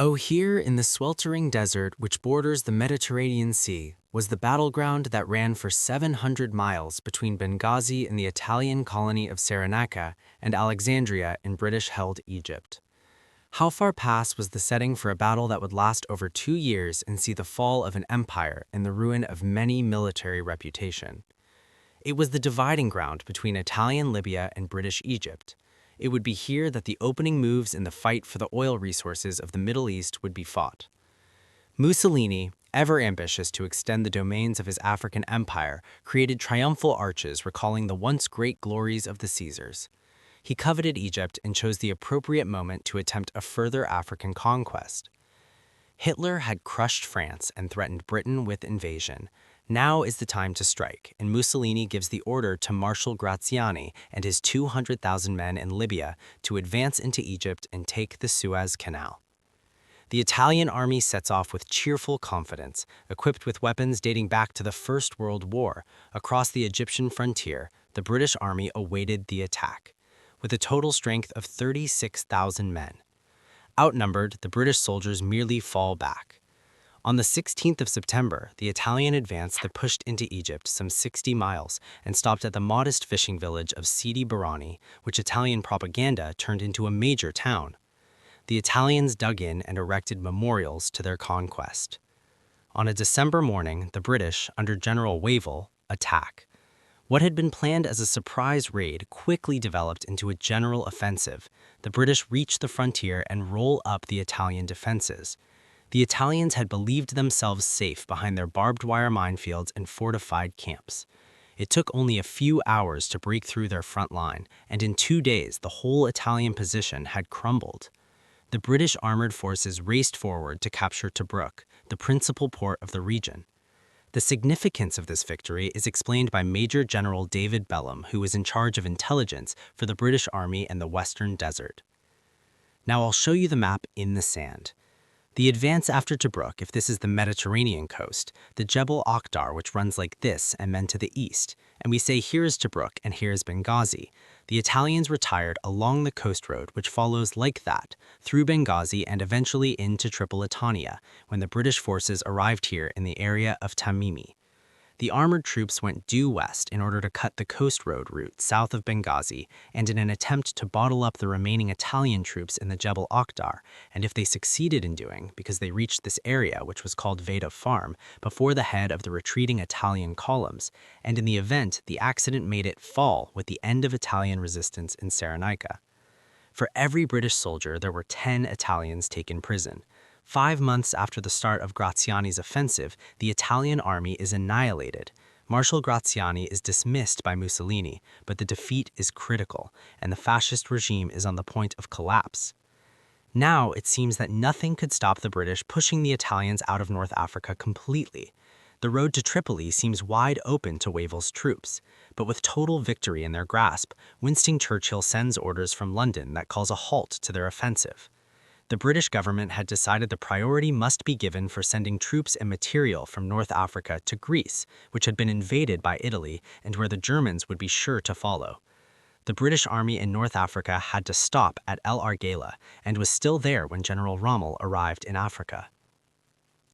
Oh, here in the sweltering desert which borders the Mediterranean Sea was the battleground that ran for 700 miles between Benghazi in the Italian colony of Cyrenaica and Alexandria in British-held Egypt. How far past was the setting for a battle that would last over 2 years and see the fall of an empire and the ruin of many military reputation? It was the dividing ground between Italian Libya and British Egypt. It would be here that the opening moves in the fight for the oil resources of the Middle East would be fought. Mussolini, ever ambitious to extend the domains of his African empire, created triumphal arches recalling the once great glories of the Caesars. He coveted Egypt and chose the appropriate moment to attempt a further African conquest. Hitler had crushed France and threatened Britain with invasion. Now is the time to strike, and Mussolini gives the order to Marshal Graziani and his 200,000 men in Libya to advance into Egypt and take the Suez Canal. The Italian army sets off with cheerful confidence, equipped with weapons dating back to the First World War. Across the Egyptian frontier, the British army awaited the attack, with a total strength of 36,000 men. Outnumbered, the British soldiers merely fall back. On the 16th of September, the Italian advance that pushed into Egypt some 60 miles and stopped at the modest fishing village of Sidi Barrani, which Italian propaganda turned into a major town. The Italians dug in and erected memorials to their conquest. On a December morning, the British, under General Wavell, attack. What had been planned as a surprise raid quickly developed into a general offensive. The British reach the frontier and roll up the Italian defenses. The Italians had believed themselves safe behind their barbed wire minefields and fortified camps. It took only a few hours to break through their front line, and in 2 days the whole Italian position had crumbled. The British armored forces raced forward to capture Tobruk, the principal port of the region. The significance of this victory is explained by Major General David Belham, who was in charge of intelligence for the British Army in the Western Desert. Now I'll show you the map in the sand. The advance after Tobruk, if this is the Mediterranean coast, the Jebel Akhdar, which runs like this and then to the east, and we say here is Tobruk and here is Benghazi. The Italians retired along the coast road, which follows like that, through Benghazi and eventually into Tripolitania, when the British forces arrived here in the area of Tamimi. The armored troops went due west in order to cut the coast road route south of Benghazi, and in an attempt to bottle up the remaining Italian troops in the Jebel Akhdar, and if they succeeded in doing, because they reached this area, which was called Veda Farm, before the head of the retreating Italian columns, and in the event, the accident made it fall with the end of Italian resistance in Cyrenaica. For every British soldier, there were 10 Italians taken prison. 5 months after the start of Graziani's offensive, the Italian army is annihilated. Marshal Graziani is dismissed by Mussolini, but the defeat is critical, and the fascist regime is on the point of collapse. Now it seems that nothing could stop the British pushing the Italians out of North Africa completely. The road to Tripoli seems wide open to Wavell's troops, but with total victory in their grasp, Winston Churchill sends orders from London that calls a halt to their offensive. The British government had decided the priority must be given for sending troops and material from North Africa to Greece, which had been invaded by Italy and where the Germans would be sure to follow. The British army in North Africa had to stop at El Argela and was still there when General Rommel arrived in Africa.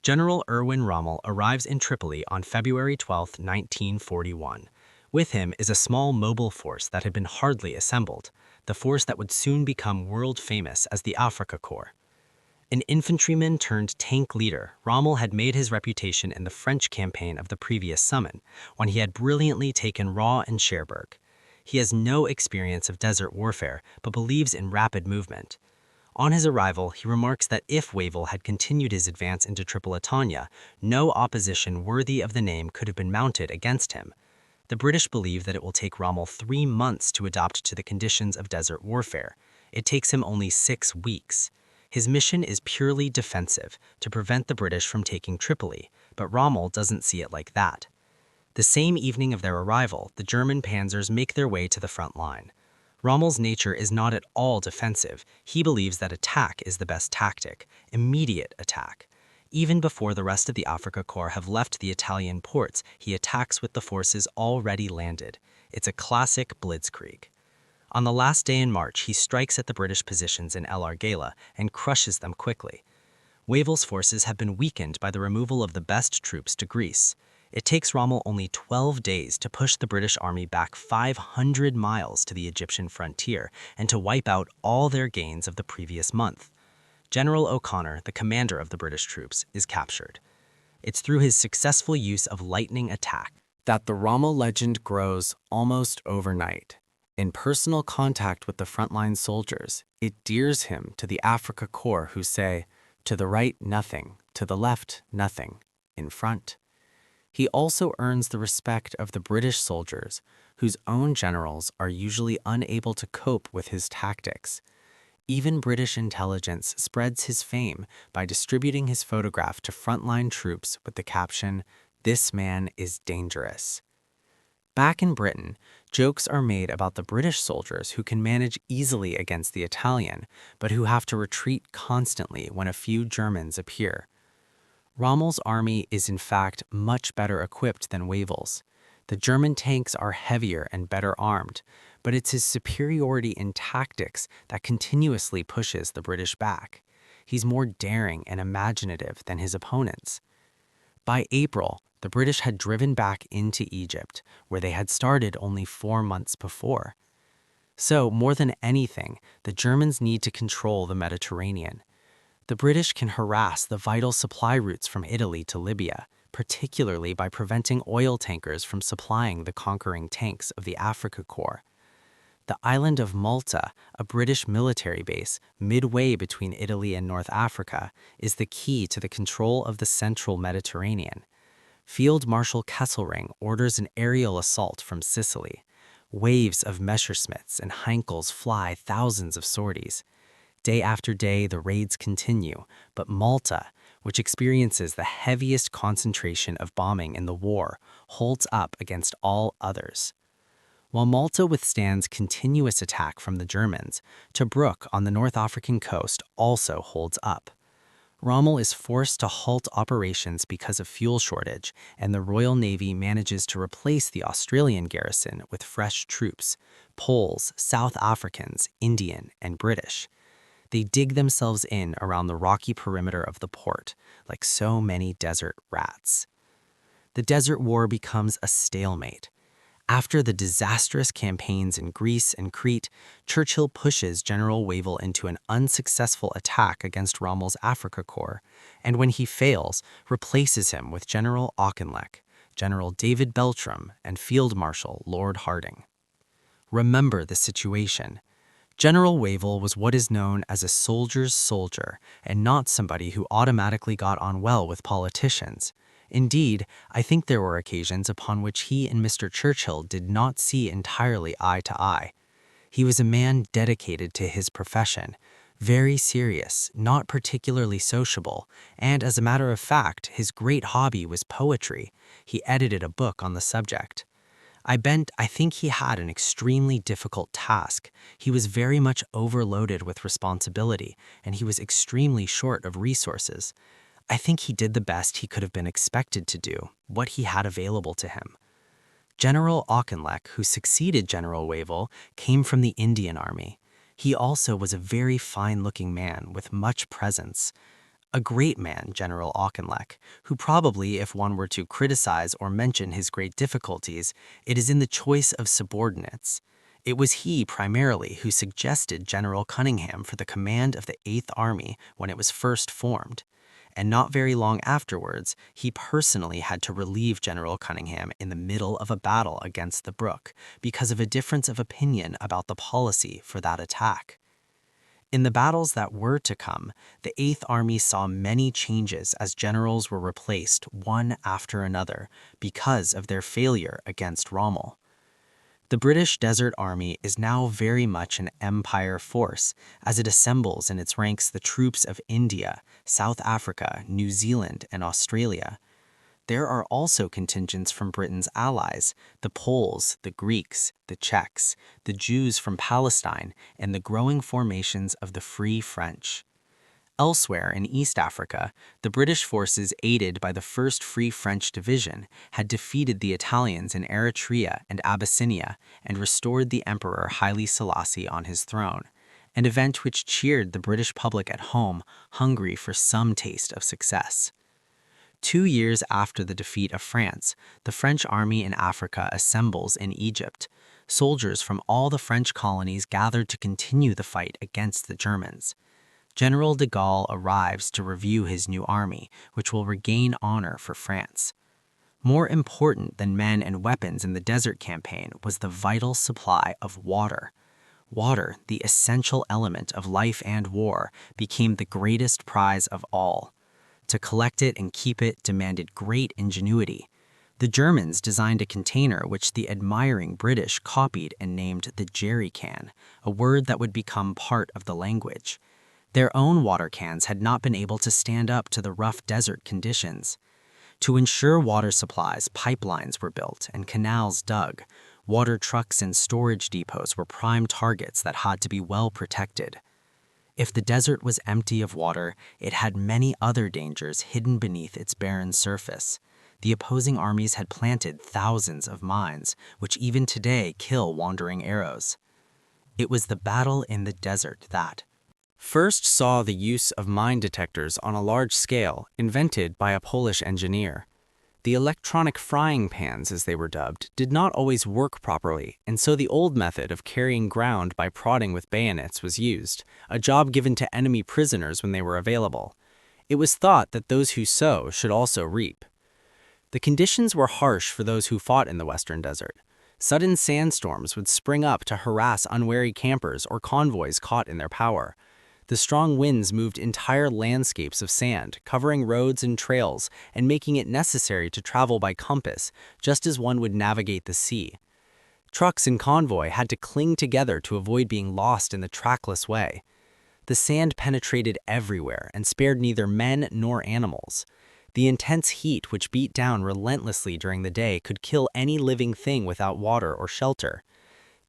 General Erwin Rommel arrives in Tripoli on February 12, 1941. With him is a small mobile force that had been hardly assembled, the force that would soon become world famous as the Afrika Korps. An infantryman turned tank leader, Rommel had made his reputation in the French campaign of the previous summer, when he had brilliantly taken Rau and Cherbourg. He has no experience of desert warfare, but believes in rapid movement. On his arrival, he remarks that if Wavell had continued his advance into Tripolitania, no opposition worthy of the name could have been mounted against him. The British believe that it will take Rommel 3 months to adapt to the conditions of desert warfare. It takes him only 6 weeks. His mission is purely defensive, to prevent the British from taking Tripoli, but Rommel doesn't see it like that. The same evening of their arrival, the German panzers make their way to the front line. Rommel's nature is not at all defensive. He believes that attack is the best tactic, immediate attack. Even before the rest of the Afrika Korps have left the Italian ports, he attacks with the forces already landed. It's a classic blitzkrieg. On the last day in March, he strikes at the British positions in El Argela and crushes them quickly. Wavell's forces have been weakened by the removal of the best troops to Greece. It takes Rommel only 12 days to push the British army back 500 miles to the Egyptian frontier and to wipe out all their gains of the previous month. General O'Connor, the commander of the British troops, is captured. It's through his successful use of lightning attack that the Rommel legend grows almost overnight. In personal contact with the frontline soldiers, it dears him to the Africa Corps who say, "To the right, nothing. To the left, nothing. In front." He also earns the respect of the British soldiers, whose own generals are usually unable to cope with his tactics. Even British intelligence spreads his fame by distributing his photograph to frontline troops with the caption, "This man is dangerous." Back in Britain, jokes are made about the British soldiers who can manage easily against the Italian, but who have to retreat constantly when a few Germans appear. Rommel's army is in fact much better equipped than Wavell's. The German tanks are heavier and better armed, but it's his superiority in tactics that continuously pushes the British back. He's more daring and imaginative than his opponents. By April, the British had driven back into Egypt, where they had started only 4 months before. So, more than anything, the Germans need to control the Mediterranean. The British can harass the vital supply routes from Italy to Libya, particularly by preventing oil tankers from supplying the conquering tanks of the Africa Corps. The island of Malta, a British military base midway between Italy and North Africa, is the key to the control of the central Mediterranean. Field Marshal Kesselring orders an aerial assault from Sicily. Waves of Messerschmitts and Heinkels fly thousands of sorties. Day after day, the raids continue, but Malta, which experiences the heaviest concentration of bombing in the war, holds up against all others. While Malta withstands continuous attack from the Germans, Tobruk on the North African coast also holds up. Rommel is forced to halt operations because of fuel shortage, and the Royal Navy manages to replace the Australian garrison with fresh troops, Poles, South Africans, Indian, and British. They dig themselves in around the rocky perimeter of the port, like so many desert rats. The Desert War becomes a stalemate. After the disastrous campaigns in Greece and Crete, Churchill pushes General Wavell into an unsuccessful attack against Rommel's Africa Corps, and when he fails, replaces him with General Auchinleck, General David Beltram, and Field Marshal Lord Harding. Remember the situation. General Wavell was what is known as a soldier's soldier, and not somebody who automatically got on well with politicians. Indeed, I think there were occasions upon which he and Mr. Churchill did not see entirely eye to eye. He was a man dedicated to his profession, very serious, not particularly sociable, and as a matter of fact, his great hobby was poetry. He edited a book on the subject. I think he had an extremely difficult task. He was very much overloaded with responsibility, and he was extremely short of resources. I think he did the best he could have been expected to do, what he had available to him. General Auchinleck, who succeeded General Wavell, came from the Indian Army. He also was a very fine-looking man with much presence. A great man, General Auchinleck, who probably, if one were to criticize or mention his great difficulties, it is in the choice of subordinates. It was he primarily who suggested General Cunningham for the command of the 8th Army when it was first formed. And not very long afterwards, he personally had to relieve General Cunningham in the middle of a battle against the Brook because of a difference of opinion about the policy for that attack. In the battles that were to come, the 8th Army saw many changes as generals were replaced one after another because of their failure against Rommel. The British Desert Army is now very much an empire force, as it assembles in its ranks the troops of India, South Africa, New Zealand, and Australia. There are also contingents from Britain's allies, the Poles, the Greeks, the Czechs, the Jews from Palestine, and the growing formations of the Free French. Elsewhere in East Africa, the British forces aided by the 1st Free French Division had defeated the Italians in Eritrea and Abyssinia and restored the Emperor Haile Selassie on his throne. an event which cheered the British public at home, hungry for some taste of success. 2 years after the defeat of France, the French army in Africa assembles in Egypt. Soldiers from all the French colonies gathered to continue the fight against the Germans. General de Gaulle arrives to review his new army, which will regain honor for France. More important than men and weapons in the desert campaign was the vital supply of water. Water, the essential element of life and war, became the greatest prize of all. To collect it and keep it demanded great ingenuity. The Germans designed a container which the admiring British copied and named the jerry can, a word that would become part of the language. Their own water cans had not been able to stand up to the rough desert conditions. To ensure water supplies, pipelines were built and canals dug. Water trucks and storage depots were prime targets that had to be well protected. If the desert was empty of water, it had many other dangers hidden beneath its barren surface. The opposing armies had planted thousands of mines, which even today kill wandering arrows. It was the battle in the desert that first saw the use of mine detectors on a large scale, invented by a Polish engineer. The electronic frying pans, as they were dubbed, did not always work properly, and so the old method of carrying ground by prodding with bayonets was used, a job given to enemy prisoners when they were available. It was thought that those who sow should also reap. The conditions were harsh for those who fought in the Western Desert. Sudden sandstorms would spring up to harass unwary campers or convoys caught in their power. The strong winds moved entire landscapes of sand, covering roads and trails and making it necessary to travel by compass, just as one would navigate the sea. Trucks and convoy had to cling together to avoid being lost in the trackless way. The sand penetrated everywhere and spared neither men nor animals. The intense heat which beat down relentlessly during the day could kill any living thing without water or shelter.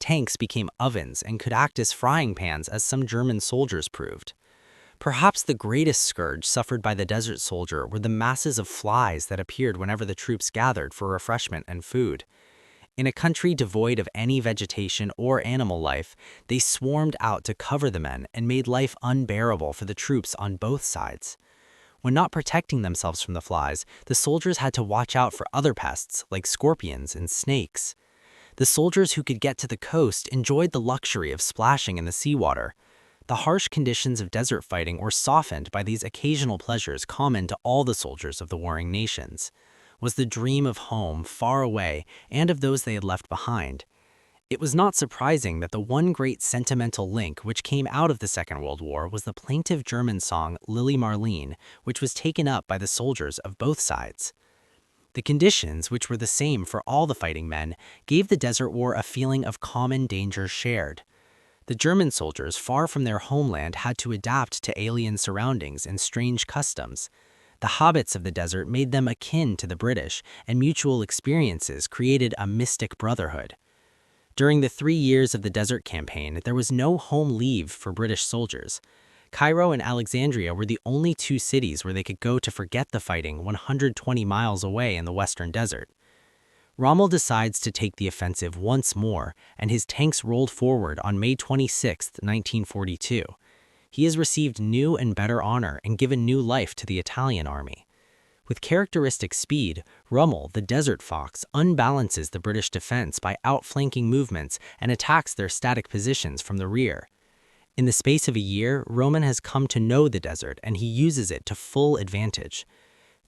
Tanks became ovens and could act as frying pans, as some German soldiers proved. Perhaps the greatest scourge suffered by the desert soldier were the masses of flies that appeared whenever the troops gathered for refreshment and food. In a country devoid of any vegetation or animal life, they swarmed out to cover the men and made life unbearable for the troops on both sides. When not protecting themselves from the flies, the soldiers had to watch out for other pests like scorpions and snakes. The soldiers who could get to the coast enjoyed the luxury of splashing in the seawater. The harsh conditions of desert fighting were softened by these occasional pleasures common to all the soldiers of the warring nations. Was the dream of home far away and of those they had left behind. It was not surprising that the one great sentimental link which came out of the Second World War was the plaintive German song Lili Marleen, which was taken up by the soldiers of both sides. The conditions, which were the same for all the fighting men, gave the Desert War a feeling of common danger shared. The German soldiers, far from their homeland, had to adapt to alien surroundings and strange customs. The habits of the desert made them akin to the British, and mutual experiences created a mystic brotherhood. During the 3 years of the Desert Campaign, there was no home leave for British soldiers. Cairo and Alexandria were the only 2 cities where they could go to forget the fighting 120 miles away in the Western Desert. Rommel decides to take the offensive once more, and his tanks rolled forward on May 26, 1942. He has received new and better honor and given new life to the Italian army. With characteristic speed, Rommel, the Desert Fox, unbalances the British defense by outflanking movements and attacks their static positions from the rear. In the space of a year, Rommel has come to know the desert, and he uses it to full advantage.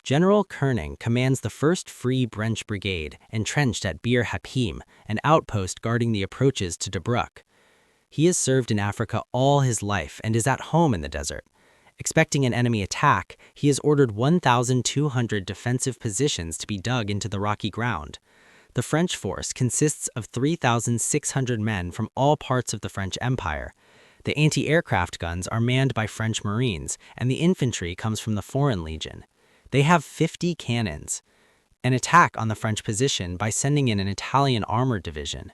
General Koenig commands the 1st Free French Brigade, entrenched at Bir Hakeim, an outpost guarding the approaches to Tobruk. He has served in Africa all his life and is at home in the desert. Expecting an enemy attack, he has ordered 1,200 defensive positions to be dug into the rocky ground. The French force consists of 3,600 men from all parts of the French Empire. The anti-aircraft guns are manned by French Marines, and the infantry comes from the Foreign Legion. They have 50 cannons. An attack on the French position by sending in an Italian armored division.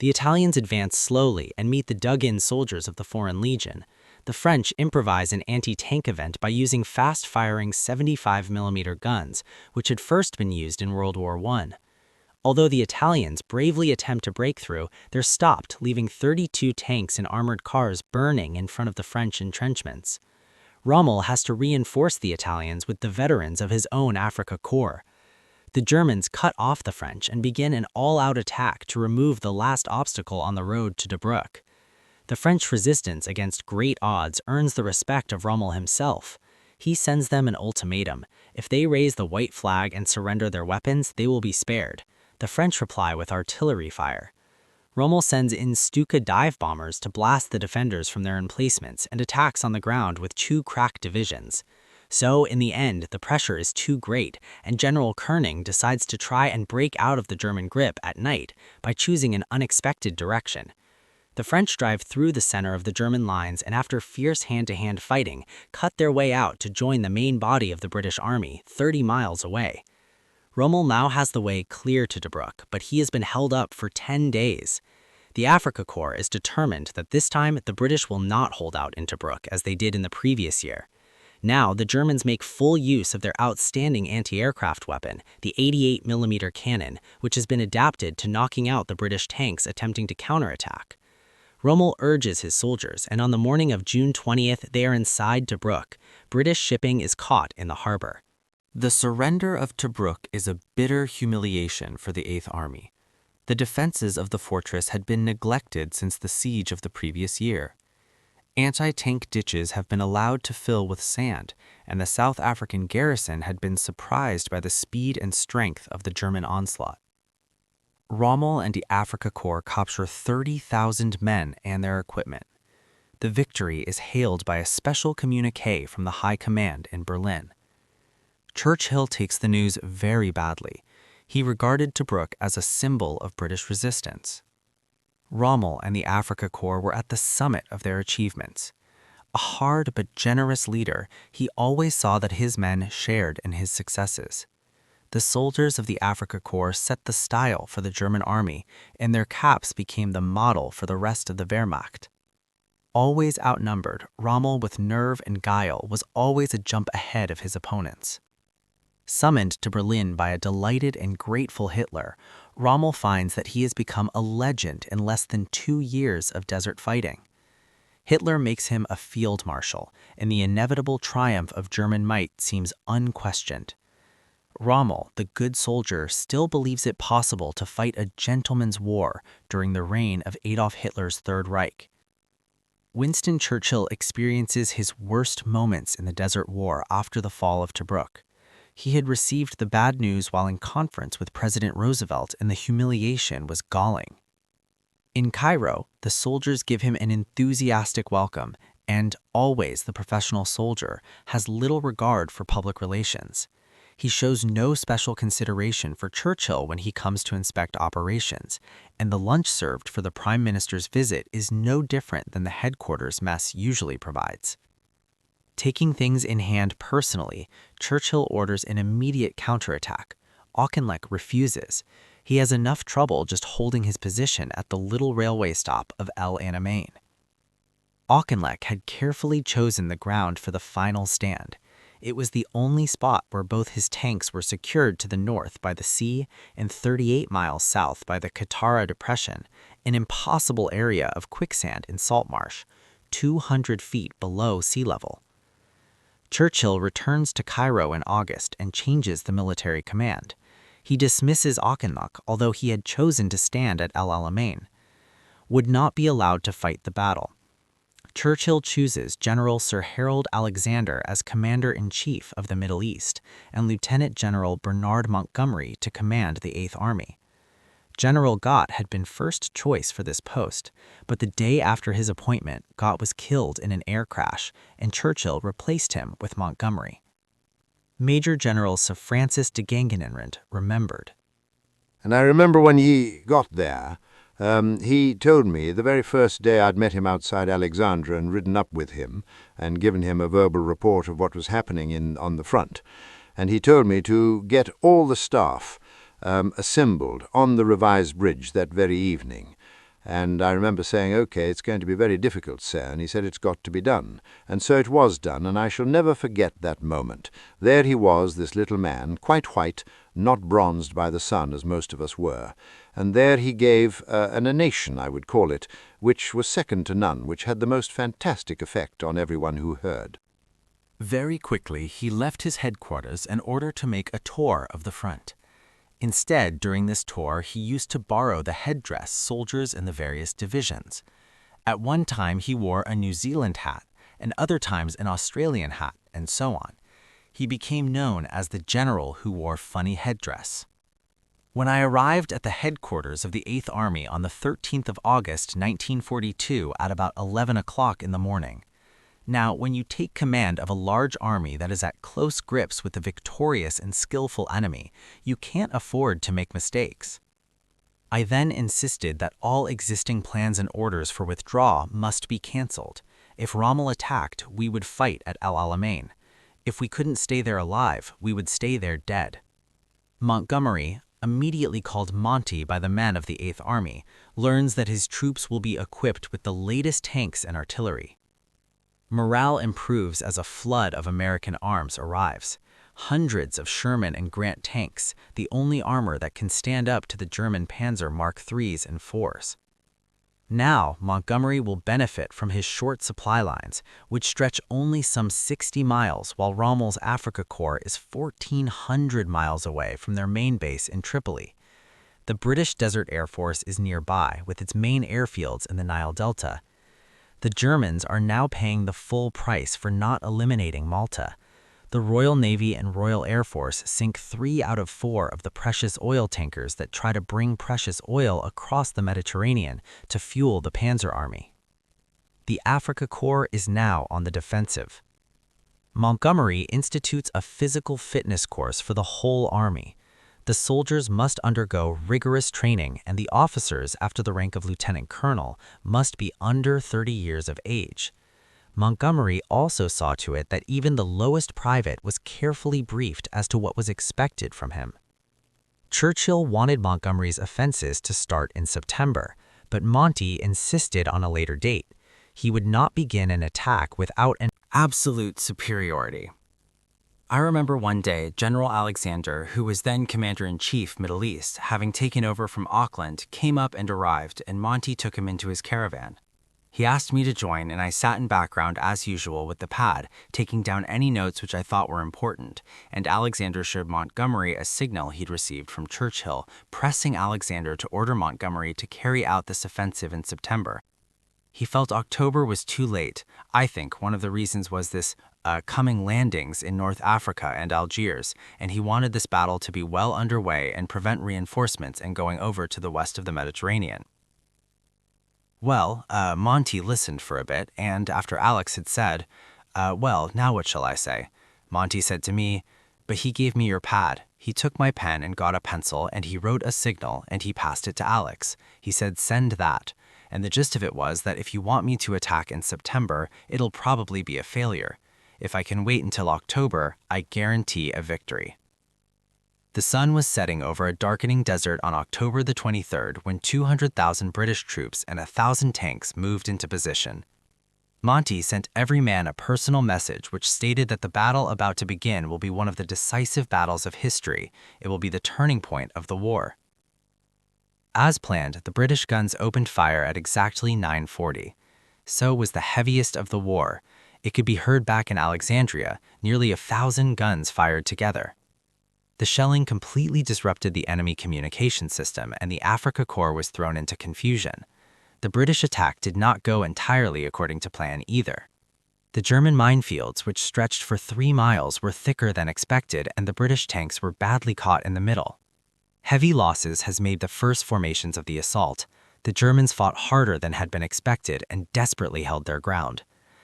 The Italians advance slowly and meet the dug-in soldiers of the Foreign Legion. The French improvise an anti-tank event by using fast-firing 75mm guns, which had first been used in World War I. Although the Italians bravely attempt to break through, they're stopped, leaving 32 tanks and armored cars burning in front of the French entrenchments. Rommel has to reinforce the Italians with the veterans of his own Africa Corps. The Germans cut off the French and begin an all-out attack to remove the last obstacle on the road to Tobruk. The French resistance against great odds earns the respect of Rommel himself. He sends them an ultimatum. If they raise the white flag and surrender their weapons, they will be spared. The French reply with artillery fire. Rommel sends in Stuka dive bombers to blast the defenders from their emplacements and attacks on the ground with 2 crack divisions. So, in the end, the pressure is too great, and General Koenig decides to try and break out of the German grip at night by choosing an unexpected direction. The French drive through the center of the German lines and after fierce hand-to-hand fighting, cut their way out to join the main body of the British Army 30 miles away. Rommel now has the way clear to Tobruk, but he has been held up for 10 days. The Africa Corps is determined that this time the British will not hold out in Tobruk as they did in the previous year. Now, the Germans make full use of their outstanding anti-aircraft weapon, the 88mm cannon, which has been adapted to knocking out the British tanks attempting to counterattack. Rommel urges his soldiers, and on the morning of June 20th, they are inside Tobruk. British shipping is caught in the harbor. The surrender of Tobruk is a bitter humiliation for the Eighth Army. The defenses of the fortress had been neglected since the siege of the previous year. Anti-tank ditches have been allowed to fill with sand, and the South African garrison had been surprised by the speed and strength of the German onslaught. Rommel and the Africa Corps capture 30,000 men and their equipment. The victory is hailed by a special communiqué from the High Command in Berlin. Churchill takes the news very badly. He regarded Tobruk as a symbol of British resistance. Rommel and the Africa Corps were at the summit of their achievements. A hard but generous leader, he always saw that his men shared in his successes. The soldiers of the Africa Corps set the style for the German army, and their caps became the model for the rest of the Wehrmacht. Always outnumbered, Rommel with nerve and guile was always a jump ahead of his opponents. Summoned to Berlin by a delighted and grateful Hitler, Rommel finds that he has become a legend in less than 2 years of desert fighting. Hitler makes him a field marshal, and the inevitable triumph of German might seems unquestioned. Rommel, the good soldier, still believes it possible to fight a gentleman's war during the reign of Adolf Hitler's Third Reich. Winston Churchill experiences his worst moments in the Desert War after the fall of Tobruk. He had received the bad news while in conference with President Roosevelt, and the humiliation was galling. In Cairo, the soldiers give him an enthusiastic welcome, and always the professional soldier has little regard for public relations. He shows no special consideration for Churchill when he comes to inspect operations, and the lunch served for the Prime Minister's visit is no different than the headquarters mess usually provides. Taking things in hand personally, Churchill orders an immediate counterattack. Auchinleck refuses. He has enough trouble just holding his position at the little railway stop of El Alamein. Auchinleck had carefully chosen the ground for the final stand. It was the only spot where both his tanks were secured to the north by the sea and 38 miles south by the Katara Depression, an impossible area of quicksand and salt marsh, 200 feet below sea level. Churchill returns to Cairo in August and changes the military command. He dismisses Auchinleck, although he had chosen to stand at El Alamein, would not be allowed to fight the battle. Churchill chooses General Sir Harold Alexander as Commander-in-Chief of the Middle East and Lieutenant General Bernard Montgomery to command the Eighth Army. General Gott had been first choice for this post, but the day after his appointment, Gott was killed in an air crash, and Churchill replaced him with Montgomery. Major General Sir Francis de Gangenenrand remembered. And I remember when he got there, he told me the very first day I'd met him outside Alexandria and ridden up with him and given him a verbal report of what was happening on the front. And he told me to get all the staff assembled on the revised bridge that very evening. And I remember saying, "Okay, it's going to be very difficult, sir." And he said, "It's got to be done." And so it was done, and I shall never forget that moment. There he was, this little man, quite white, not bronzed by the sun as most of us were. And there he gave an onation, I would call it, which was second to none, which had the most fantastic effect on everyone who heard. Very quickly, he left his headquarters in order to make a tour of the front. Instead, during this tour, he used to borrow the headdress soldiers in the various divisions. At one time, he wore a New Zealand hat, and other times an Australian hat, and so on. He became known as the general who wore funny headdress. When I arrived at the headquarters of the 8th Army on the 13th of August, 1942 at about 11 o'clock in the morning. Now, when you take command of a large army that is at close grips with a victorious and skillful enemy, you can't afford to make mistakes. I then insisted that all existing plans and orders for withdrawal must be cancelled. If Rommel attacked, we would fight at El Alamein. If we couldn't stay there alive, we would stay there dead. Montgomery, immediately called Monty by the men of the 8th Army, learns that his troops will be equipped with the latest tanks and artillery. Morale improves as a flood of American arms arrives. Hundreds of Sherman and Grant tanks, the only armor that can stand up to the German Panzer Mark IIIs and IVs. Now, Montgomery will benefit from his short supply lines, which stretch only some 60 miles, while Rommel's Africa Corps is 1,400 miles away from their main base in Tripoli. The British Desert Air Force is nearby, with its main airfields in the Nile Delta. The Germans are now paying the full price for not eliminating Malta. The Royal Navy and Royal Air Force sink 3 out of 4 of the precious oil tankers that try to bring precious oil across the Mediterranean to fuel the Panzer Army. The Africa Corps is now on the defensive. Montgomery institutes a physical fitness course for the whole army. The soldiers must undergo rigorous training, and the officers, after the rank of lieutenant colonel, must be under 30 years of age. Montgomery also saw to it that even the lowest private was carefully briefed as to what was expected from him. Churchill wanted Montgomery's offenses to start in September, but Monty insisted on a later date. He would not begin an attack without an absolute superiority. I remember one day, General Alexander, who was then Commander-in-Chief Middle East, having taken over from Auckland, came up and arrived, and Monty took him into his caravan. He asked me to join, and I sat in background as usual with the pad, taking down any notes which I thought were important, and Alexander showed Montgomery a signal he'd received from Churchill, pressing Alexander to order Montgomery to carry out this offensive in September. He felt October was too late. I think one of the reasons was this coming landings in North Africa and Algiers, and he wanted this battle to be well underway and prevent reinforcements and going over to the west of the Mediterranean. Well, Monty listened for a bit, and after Alex had said, well, now what shall I say? Monty said to me, "But he gave me your pad." He took my pen and got a pencil, and he wrote a signal, and he passed it to Alex. He said, "Send that." And the gist of it was that if you want me to attack in September, it'll probably be a failure. If I can wait until October, I guarantee a victory. The sun was setting over a darkening desert on October the 23rd when 200,000 British troops and 1,000 tanks moved into position. Monty sent every man a personal message which stated that the battle about to begin will be one of the decisive battles of history. It will be the turning point of the war. As planned, the British guns opened fire at exactly 9:40. So was the heaviest of the war. It could be heard back in Alexandria, nearly 1,000 guns fired together. The shelling completely disrupted the enemy communication system, and the Africa Corps was thrown into confusion. The British attack did not go entirely according to plan either. The German minefields, which stretched for 3 miles, were thicker than expected, and the British tanks were badly caught in the middle. Heavy losses has made the first formations of the assault. The Germans fought harder than had been expected and desperately held their ground.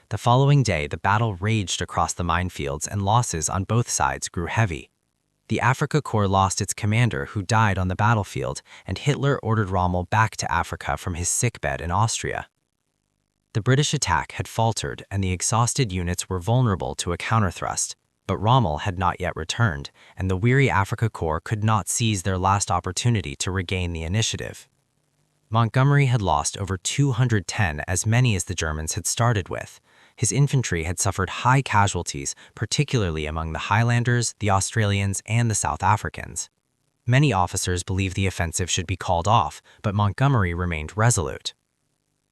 The following day, the battle raged across the minefields, and losses on both sides grew heavy. The Africa Corps lost its commander, who died on the battlefield, and Hitler ordered Rommel back to Africa from his sickbed in Austria. The British attack had faltered, and the exhausted units were vulnerable to a counterthrust. But Rommel had not yet returned, and the weary Africa Corps could not seize their last opportunity to regain the initiative. Montgomery had lost over 210, as many as the Germans had started with. His infantry had suffered high casualties, particularly among the Highlanders, the Australians, and the South Africans. Many officers believed the offensive should be called off, but Montgomery remained resolute.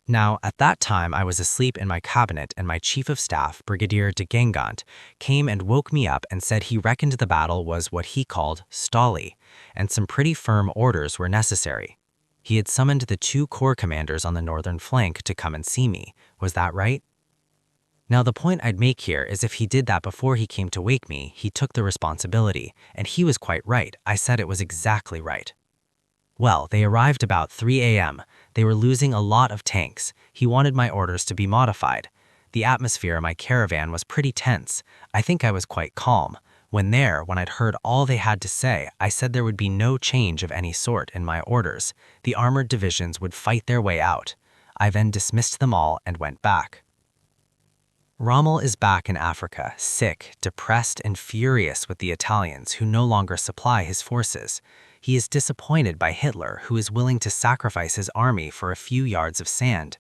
Now, at that time, I was asleep in my cabinet, and my chief of staff, Brigadier de Gangant, came and woke me up and said he reckoned the battle was what he called stally, and some pretty firm orders were necessary. He had summoned the 2 corps commanders on the northern flank to come and see me. Was that right? Now, the point I'd make here is if he did that before he came to wake me, he took the responsibility, and he was quite right. I said it was exactly right. Well, they arrived about 3 a.m. They were losing a lot of tanks. He wanted my orders to be modified. The atmosphere in my caravan was pretty tense. I think I was quite calm. When I'd heard all they had to say, I said there would be no change of any sort in my orders. The armored divisions would fight their way out. I then dismissed them all and went back. Rommel is back in Africa, sick, depressed, and furious with the Italians who no longer supply his forces. He is disappointed by Hitler, who is willing to sacrifice his army for a few yards of sand.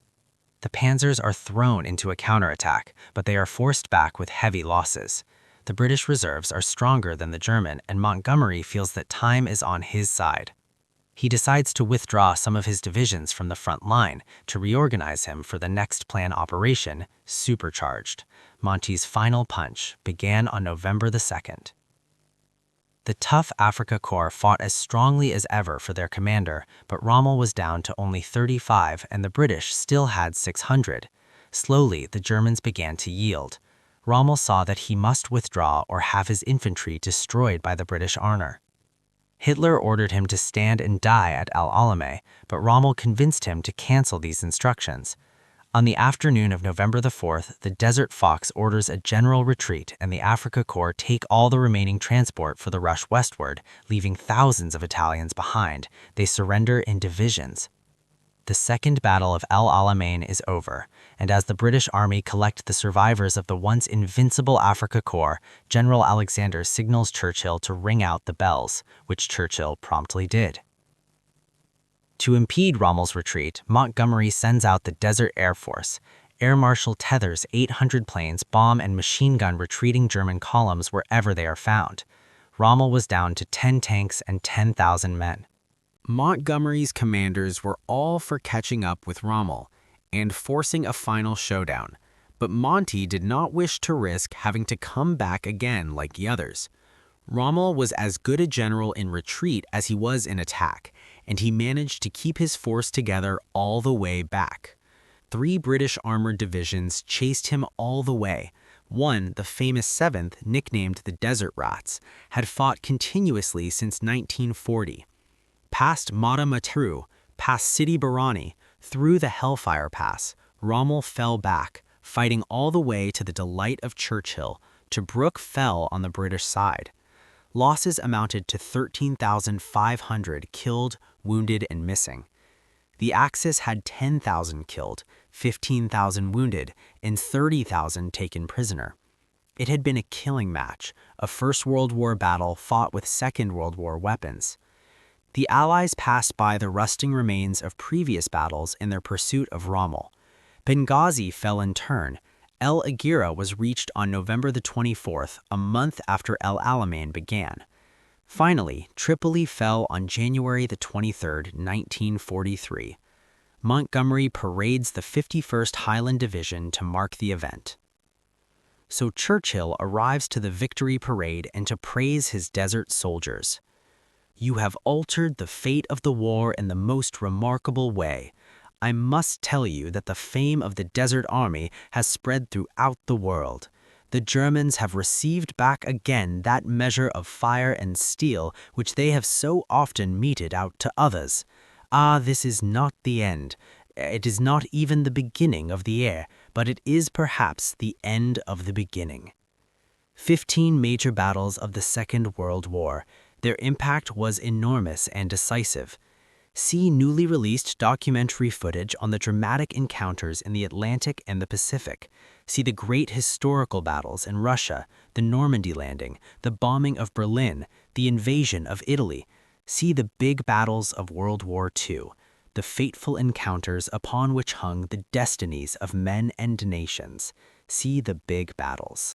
The panzers are thrown into a counterattack, but they are forced back with heavy losses. The British reserves are stronger than the German, and Montgomery feels that time is on his side. He decides to withdraw some of his divisions from the front line to reorganize him for the next planned operation, Supercharged. Monty's final punch began on November the 2nd. The tough Africa Corps fought as strongly as ever for their commander, but Rommel was down to only 35 and the British still had 600. Slowly, the Germans began to yield. Rommel saw that he must withdraw or have his infantry destroyed by the British armor. Hitler ordered him to stand and die at El Alamein, but Rommel convinced him to cancel these instructions. On the afternoon of November the 4th, the Desert Fox orders a general retreat and the Africa Corps take all the remaining transport for the rush westward, leaving thousands of Italians behind. They surrender in divisions. The Second Battle of El Alamein is over, and as the British Army collect the survivors of the once invincible Africa Corps, General Alexander signals Churchill to ring out the bells, which Churchill promptly did. To impede Rommel's retreat, Montgomery sends out the Desert Air Force. Air Marshal tethers 800 planes, bomb and machine gun retreating German columns wherever they are found. Rommel was down to 10 tanks and 10,000 men. Montgomery's commanders were all for catching up with Rommel and forcing a final showdown, but Monty did not wish to risk having to come back again like the others. Rommel was as good a general in retreat as he was in attack, and he managed to keep his force together all the way back. 3 British armored divisions chased him all the way. One, the famous 7th, nicknamed the Desert Rats, had fought continuously since 1940. Past Mata Matru, past Sidi Barani, through the Hellfire Pass, Rommel fell back, fighting all the way to the delight of Churchill. Tobruk fell on the British side. Losses amounted to 13,500 killed, wounded, and missing. The Axis had 10,000 killed, 15,000 wounded, and 30,000 taken prisoner. It had been a killing match, a First World War battle fought with Second World War weapons. The Allies passed by the rusting remains of previous battles in their pursuit of Rommel. Benghazi fell in turn. El Agira was reached on November the 24th, a month after El Alamein began. Finally, Tripoli fell on January the 23rd, 1943. Montgomery parades the 51st Highland Division to mark the event. So Churchill arrives to the victory parade and to praise his desert soldiers. "You have altered the fate of the war in the most remarkable way. I must tell you that the fame of the Desert Army has spread throughout the world. The Germans have received back again that measure of fire and steel which they have so often meted out to others. Ah, this is not the end. It is not even the beginning of the air, but it is perhaps the end of the beginning." 15 major battles of the Second World War. Their impact was enormous and decisive. See newly released documentary footage on the dramatic encounters in the Atlantic and the Pacific. See the great historical battles in Russia, the Normandy landing, the bombing of Berlin, the invasion of Italy. See the big battles of World War II. the fateful encounters upon which hung the destinies of men and nations. See the big battles.